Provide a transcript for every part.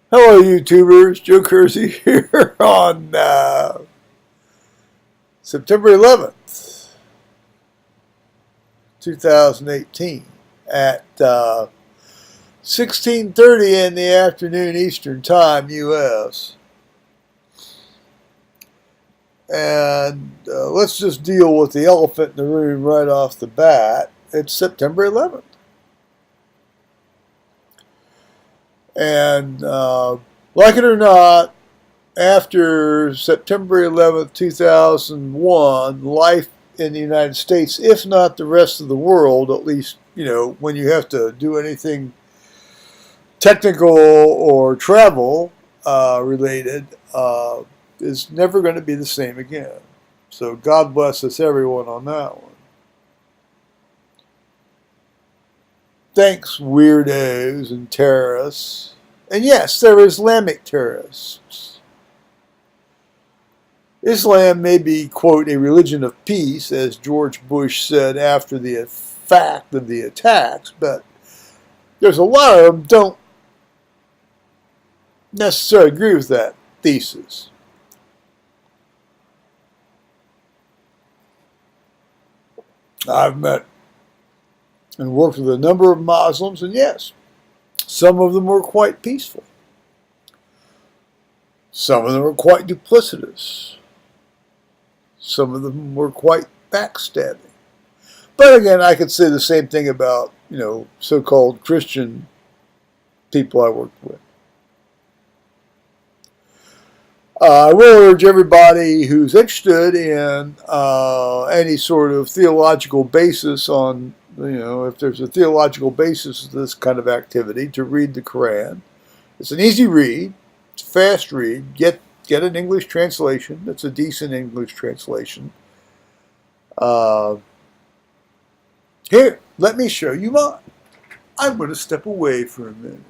Hello, YouTubers. Joe Kersey here on September 11th, 2018 at 16:30 in the afternoon Eastern Time, U.S. And let's just deal with the elephant in the room right off the bat. It's September 11th. And like it or not, after September 11th, 2001, life in the United States, if not the rest of the world, at least, when you have to do anything technical or travel related, is never going to be the same again. So God bless us, everyone, on that one. Thanks, weirdos and terrorists. And yes, there are Islamic terrorists. Islam may be, quote, a religion of peace, as George Bush said after the fact of the attacks, but there's a lot of them don't necessarily agree with that thesis. I've met and worked with a number of Muslims, and yes, some of them were quite peaceful. Some of them were quite duplicitous. Some of them were quite backstabbing. But again, I could say the same thing about, so-called Christian people I worked with. I will urge everybody who's interested in any sort of theological basis on, if there's a theological basis to this kind of activity, to read the Koran. It's an easy read. It's a fast read. Get an English translation. That's a decent English translation. Here, let me show you mine. I'm going to step away for a minute.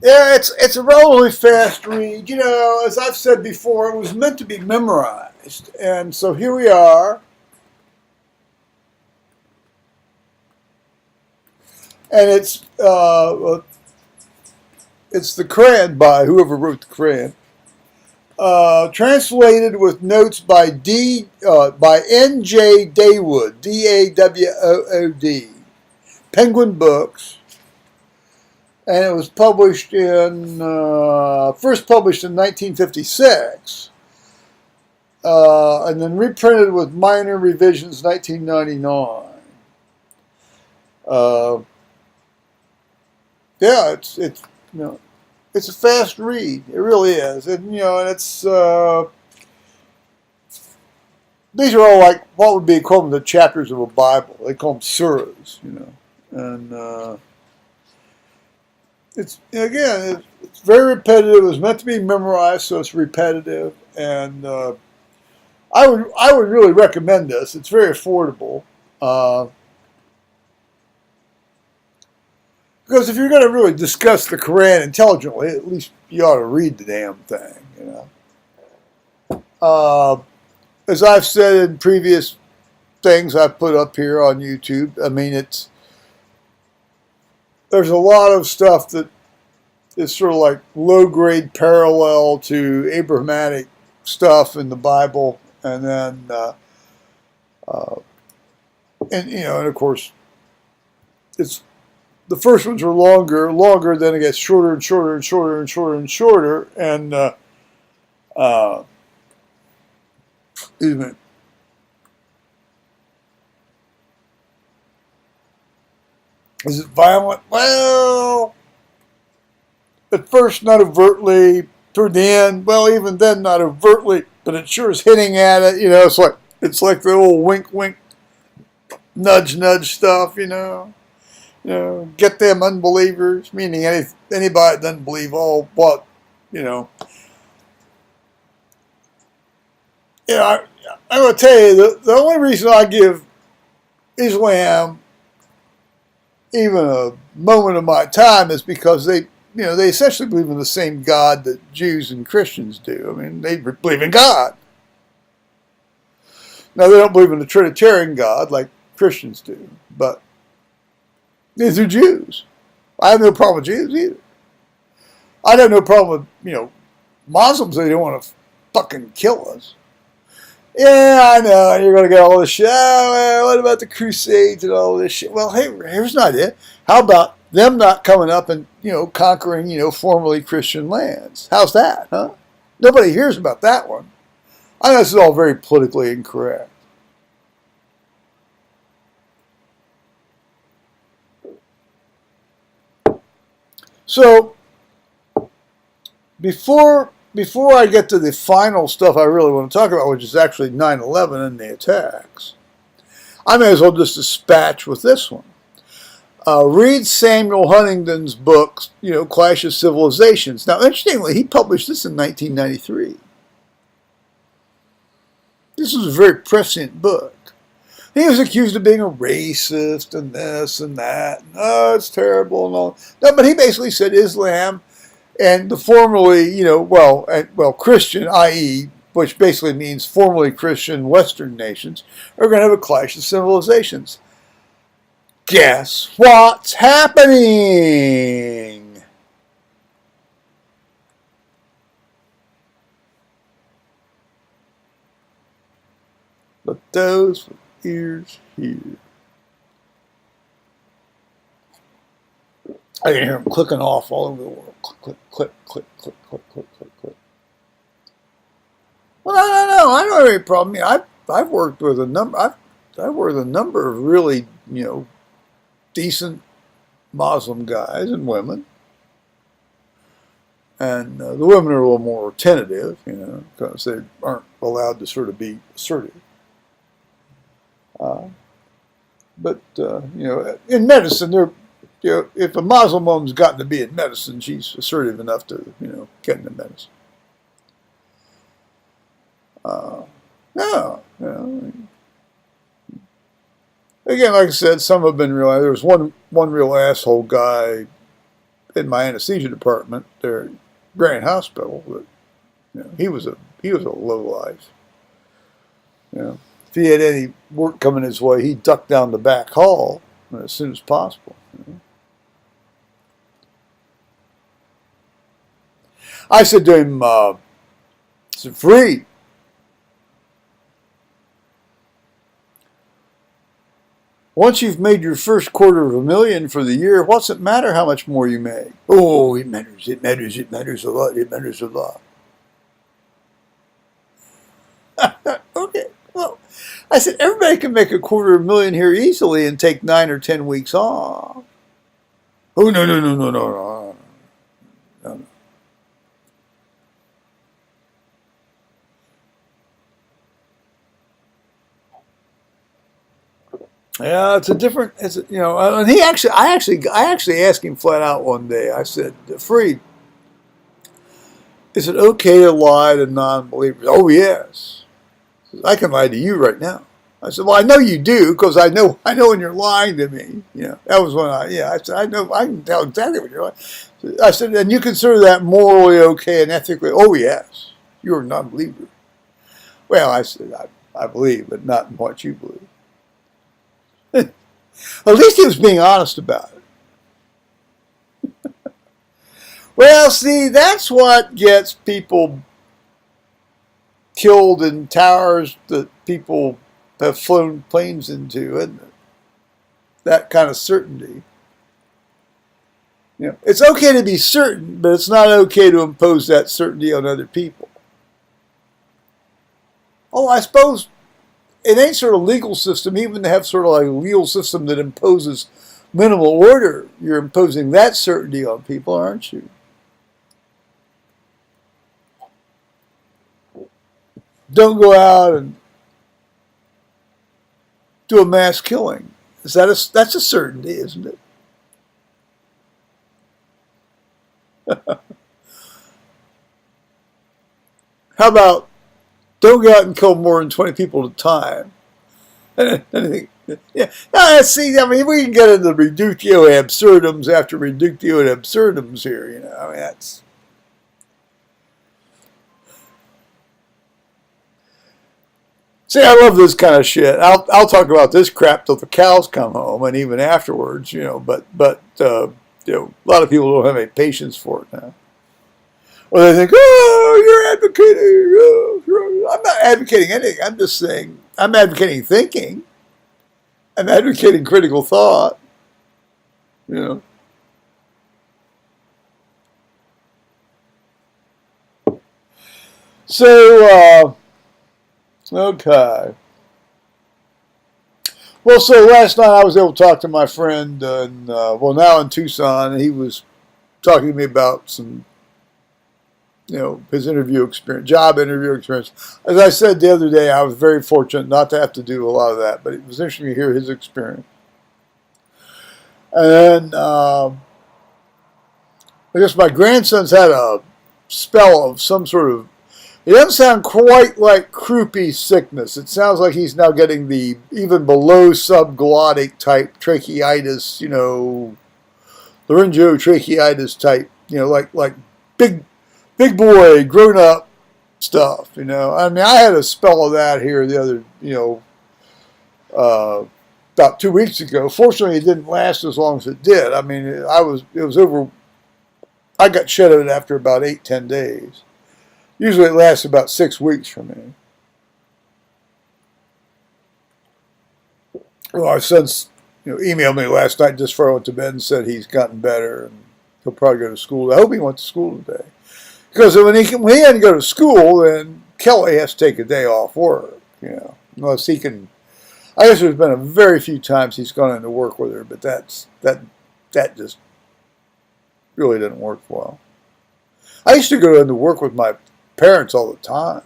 Yeah, it's a relatively fast read. As I've said before, it was meant to be memorized. And so here we are. And it's the Koran by whoever wrote the Koran. Translated with notes by N.J. Dawood, D-A-W-O-O-D. Penguin Books. And it was first published in 1956, and then reprinted with minor revisions 1999. Yeah, it's a fast read. It really is, and and it's these are all like what would be equivalent to chapters of a Bible. They call them surahs, and. It's very repetitive. It was meant to be memorized, so it's repetitive. And I would really recommend this. It's very affordable. Because if you're going to really discuss the Koran intelligently, at least you ought to read the damn thing. As I've said in previous things I've put up here on YouTube, I mean there's a lot of stuff that is sort of like low-grade parallel to Abrahamic stuff in the Bible, and then, and of course, it's the first ones are longer, then it gets shorter and shorter and shorter and shorter and shorter, and excuse me. Is it violent? Well, at first not overtly. Toward the end, well, even then not overtly, but it sure is hitting at it. It's like the old wink, wink, nudge, nudge stuff. Get them unbelievers, meaning anybody that doesn't believe all what. I'm going to tell you the only reason I give Islam even a moment of my time is because they they essentially believe in the same God that Jews and Christians do. I mean, they believe in God. Now, they don't believe in the Trinitarian God like Christians do, but these are Jews. I have no problem with Jews either. I have no problem with, Muslims. They don't want to fucking kill us. Yeah, I know. You're going to get all this shit. Oh, well, what about the Crusades and all this shit? Well, hey, here's an idea. How about them not coming up and, conquering, formerly Christian lands? How's that, huh? Nobody hears about that one. I know this is all very politically incorrect. So, before I get to the final stuff I really want to talk about, which is actually 9/11 and the attacks, I may as well just dispatch with this one. Read Samuel Huntigdon's book, Clash of Civilizations. Now, interestingly, he published this in 1993. This was a very prescient book. He was accused of being a racist and this and that. And, oh, it's terrible and all. No, but he basically said Islam and the formerly, Christian, i.e., which basically means formerly Christian Western nations, are going to have a clash of civilizations. Guess what's happening? Let those with ears hear. I can hear them clicking off all over the world. Click, click, click, click, click, click, click, click, click. Well, no. I don't have any problem. I've worked with a number. I've worked with a number of really, decent Muslim guys and women, and the women are a little more tentative, because they aren't allowed to sort of be assertive. But in medicine, they're. If a Muslim woman's gotten to be in medicine, she's assertive enough to, get into medicine. Again, like I said, some have been real. There was one real asshole guy in my anesthesia department there at Grant Hospital, but he was a lowlife. If he had any work coming his way, he'd duck down the back hall as soon as possible. I said to him, Free. Once you've made your first $250,000 for the year, what's it matter how much more you make? Oh, it matters a lot, Okay, well, I said, everybody can make $250,000 here easily and take 9 or 10 weeks off. Oh, no. Yeah, and I actually asked him flat out one day. I said, Freed, is it okay to lie to non-believers? Oh, yes. I can lie to you right now. I said, well, I know you do, because I know when you're lying to me. That was when I said, I know, I can tell exactly when you're lying. I said, and you consider that morally okay and ethically? Oh, yes. You're a non-believer. Well, I said, I believe, but not in what you believe. At least he was being honest about it. Well, see, that's what gets people killed in towers that people have flown planes into, isn't it? That kind of certainty. It's okay to be certain, but it's not okay to impose that certainty on other people. Oh, I suppose in any sort of legal system, even to have sort of like a legal system that imposes minimal order, you're imposing that certainty on people, aren't you? Don't go out and do a mass killing. That's a certainty, isn't it? How about don't go out and kill more than 20 people at a time? And I think, Yeah. No, see, I mean, we can get into reductio absurdums after reductio absurdums here. You know, I mean, that's. See, I love this kind of shit. I'll talk about this crap till the cows come home, and even afterwards. You know, but you know, a lot of people don't have any patience for it now. Or they think, oh, you're advocating. I'm not advocating anything. I'm just saying I'm advocating thinking. I'm advocating critical thought. You know. So, okay. Well, so last night I was able to talk to my friend, well, now in Tucson, and he was talking to me about some, you know, his interview experience, job interview experience. As I said the other day, I was very fortunate not to have to do a lot of that, but it was interesting to hear his experience. And then, I guess my grandson's had a spell of some sort of. It doesn't sound quite like croupy sickness. It sounds like he's now getting the even below subglottic type tracheitis, you know, laryngotracheitis type, you know, like big boy, grown up stuff, you know. I mean, I had a spell of that here the other, you know, about 2 weeks ago. Fortunately, it didn't last as long as it did. I mean, it was over. I got shed of it after about 8-10 days. Usually it lasts about 6 weeks for me. Well, our son's, you know, emailed me last night just before I went to bed and said he's gotten better and he'll probably go to school. I hope he went to school today. Because when he had to go to school, then Kelly has to take a day off work, you know, unless he can. I guess there's been a very few times he's gone into work with her, but that just really didn't work well. I used to go into work with my parents all the time,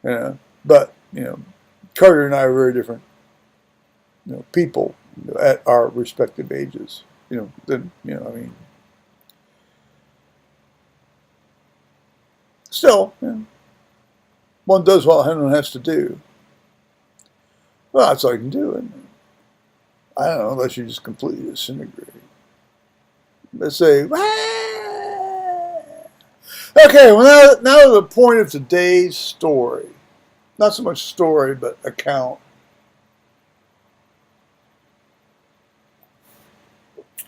you know, but, you know, Carter and I are very different, you know, people at our respective ages, you know, then, you know, I mean, still, you know, one does what one has to do. Well, that's all you can do, isn't it? I don't know, unless you just completely disintegrate. Let's say, okay, well, now to the point of today's story. Not so much story, but account.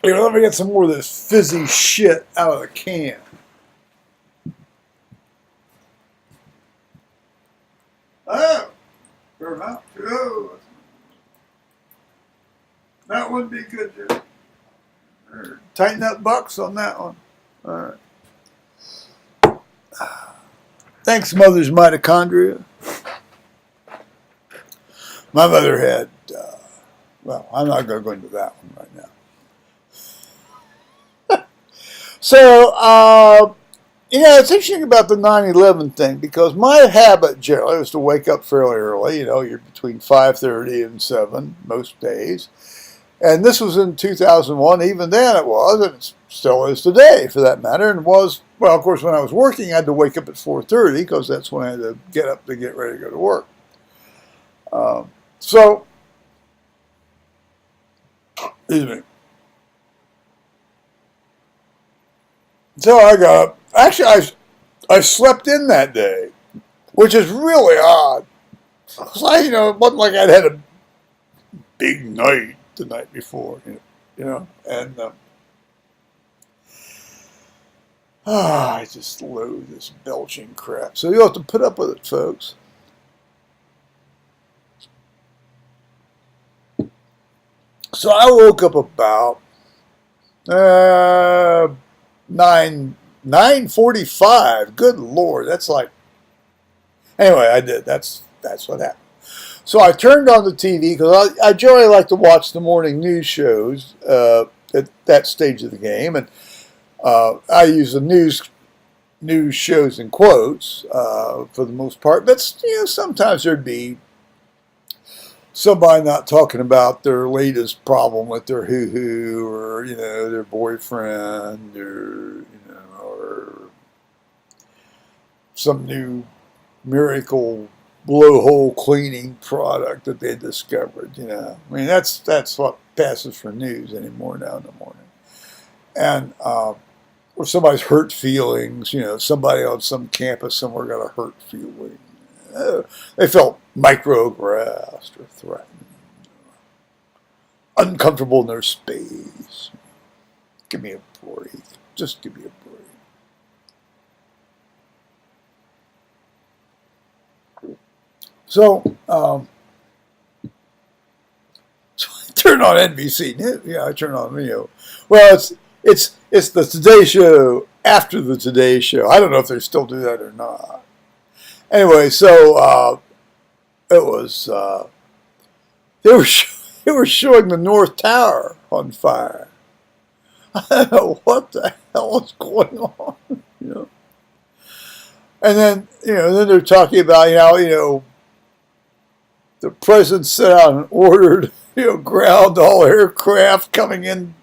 Here, let me get some more of this fizzy shit out of the can. Oh, fair enough. Oh, that would be good, Jerry. Tighten up bucks on that one. All right. Thanks, Mother's Mitochondria. My mother had, well, I'm not going to go into that one right now. So, you know, it's interesting about the 9/11 thing because my habit generally is to wake up fairly early. You know, you're between 5:30 and 7 most days. And this was in 2001. Even then it was, and it still is today for that matter. And was, well, of course, when I was working, I had to wake up at 4:30 because that's when I had to get up to get ready to go to work. So, excuse me. So I got up. Actually, I slept in that day, which is really odd. Because you know, it wasn't like I'd had a big night the night before, you know, and I just loathe this belching crap. So you'll have to put up with it, folks. So I woke up about 9:45. Good Lord, that's like. Anyway, I did. That's what happened. So I turned on the TV because I generally like to watch the morning news shows at that stage of the game, and I use the news shows in quotes for the most part. But you know, sometimes there'd be somebody not talking about their latest problem with their hoo-hoo, or you know, their boyfriend, or you know, or some new miracle blowhole cleaning product that they discovered. I mean, that's what passes for news anymore now in the morning. And or somebody's hurt feelings. Somebody on some campus somewhere got a hurt feeling. They felt microaggressed or threatened, uncomfortable in their space. Give me a break. Just give me a break. So, so I turn on NBC News. Yeah, I turn on, Well, it's the Today Show after the Today Show. I don't know if they still do that or not. Anyway, so it was they were showing the North Tower on fire. I don't know what the hell is going on, And then then they're talking about the president sent out an order to ground all aircraft coming in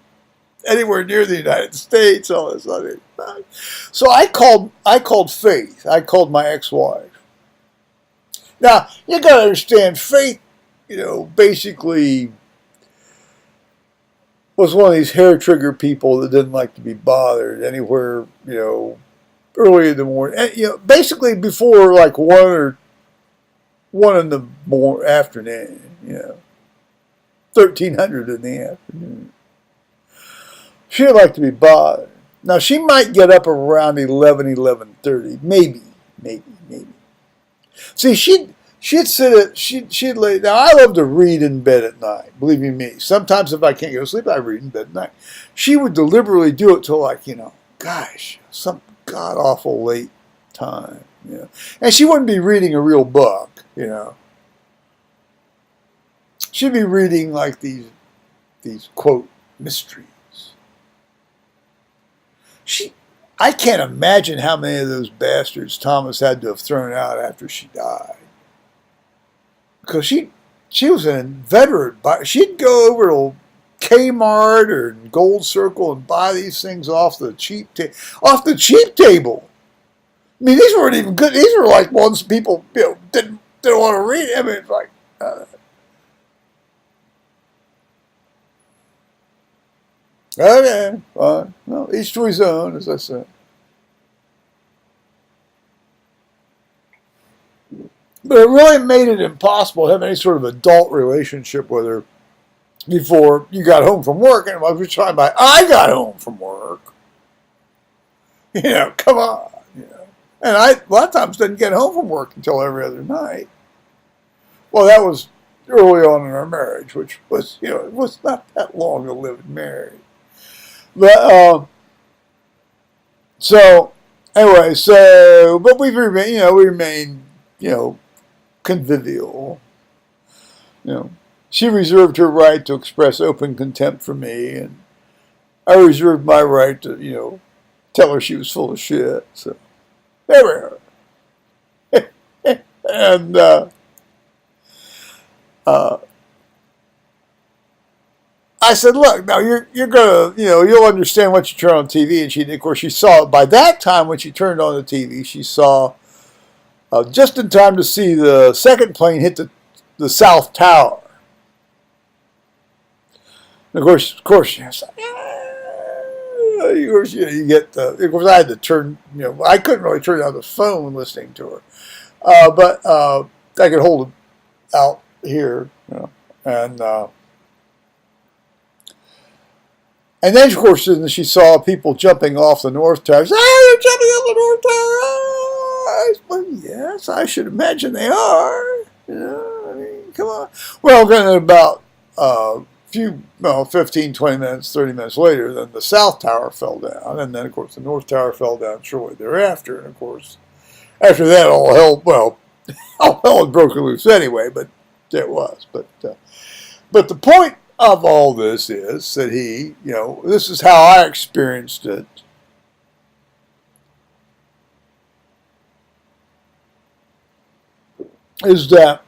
anywhere near the United States. All this other stuff. So I called Faith. I called my ex-wife. Now you got to understand, Faith, basically was one of these hair trigger people that didn't like to be bothered anywhere, early in the morning. And, basically before like 1 in the afternoon, 1300 in the afternoon. She didn't like to be bothered. Now she might get up around 11:30, maybe. See, she'd lay. Now I love to read in bed at night. Believe you me. Sometimes if I can't go to sleep, I read in bed at night. She would deliberately do it till some god awful late time. And she wouldn't be reading a real book. She'd be reading like these quote mysteries. I can't imagine how many of those bastards Thomas had to have thrown out after she died. Because she was an inveterate buyer. She'd go over to Kmart or Gold Circle and buy these things off the cheap table. I mean, these weren't even good. These were like ones people didn't want to read. I mean, it's like. Okay, fine. Well, each to his own, as I said. But it really made it impossible to have any sort of adult relationship with her before you got home from work. And I was talking about, I got home from work. Come on. And I, a lot of times, didn't get home from work until every other night. Well, that was early on in our marriage, which was, it was not that long to live married. But, so, anyway, but we remained, convivial. She reserved her right to express open contempt for me, and I reserved my right to, tell her she was full of shit. So, there we are. And, I said, look, now you're gonna, you'll understand once you turn on TV. And of course, she saw it by that time when she turned on the TV. She saw just in time to see the second plane hit the South Tower. And of course, she was like, you get of course, I had to turn, I couldn't really turn down the phone listening to her, but I could hold it out here, and then, of course, she saw people jumping off the North Tower. She said, "Hey, they're jumping off the North Tower!" Well, yes, I should imagine they are. I mean, come on. Well, then about 15, 20 minutes, 30 minutes later, then the South Tower fell down. And then, of course, the North Tower fell down shortly thereafter. And, of course, after that, all hell had broken loose anyway, but it was. But the point of all this is that this is how I experienced it. Is that,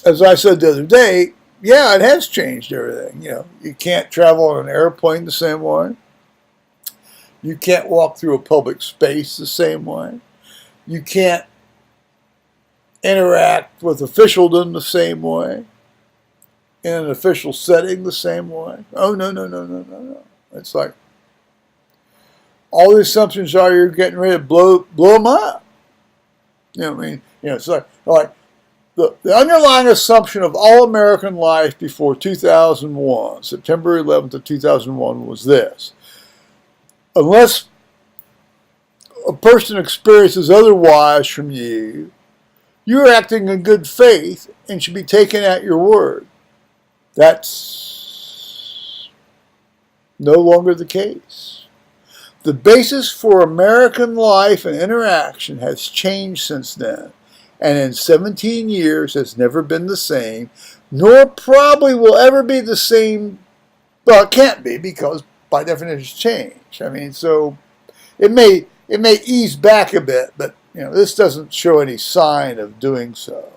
as I said the other day, yeah, it has changed everything. You can't travel on an airplane the same way. You can't walk through a public space the same way. You can't interact with officialdom the same way, in an official setting the same way. Oh, no, no, no, no, no, no. It's like all the assumptions are you're getting ready to blow them up. You know what I mean? You know, it's like the underlying assumption of all American life before 2001, September 11th of 2001, was this: unless a person experiences otherwise from you, you're acting in good faith and should be taken at your word. That's no longer the case. The basis for American life and interaction has changed since then, and in 17 years has never been the same, nor probably will ever be the same. Well, it can't be, because by definition it's changed. I mean, so it may ease back a bit, but you know, this doesn't show any sign of doing so.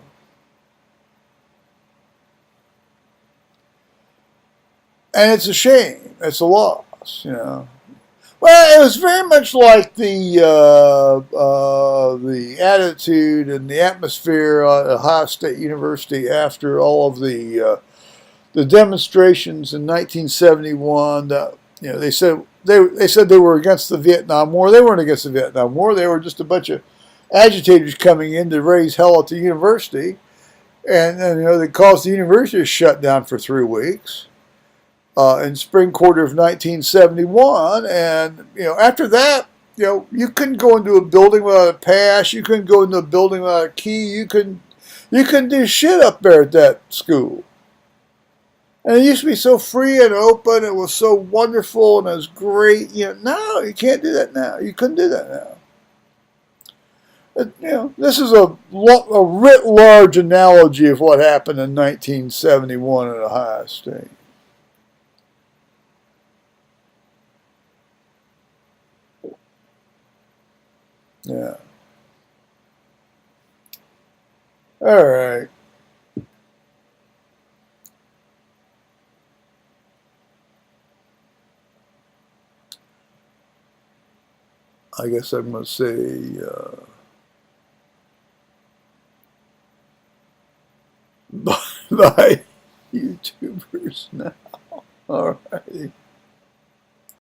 And it's a shame. It's a loss, you know. Well, it was very much like the attitude and the atmosphere at Ohio State University after all of the demonstrations in 1971. You know, they said they were against the Vietnam War. They weren't against the Vietnam War. They were just a bunch of agitators coming in to raise hell at the university, and you know, they caused the university to shut down for 3 weeks. In spring quarter of 1971, and you know, after that, you know, you couldn't go into a building without a pass. You couldn't go into a building without a key. You couldn't do shit up there at that school. And it used to be so free and open. It was so wonderful and it was great. You know, no, you can't do that now. You couldn't do that now. You know, this is a writ large analogy of what happened in 1971 at Ohio State. Yeah. All right. I guess I'm going to say bye, YouTubers now. All right.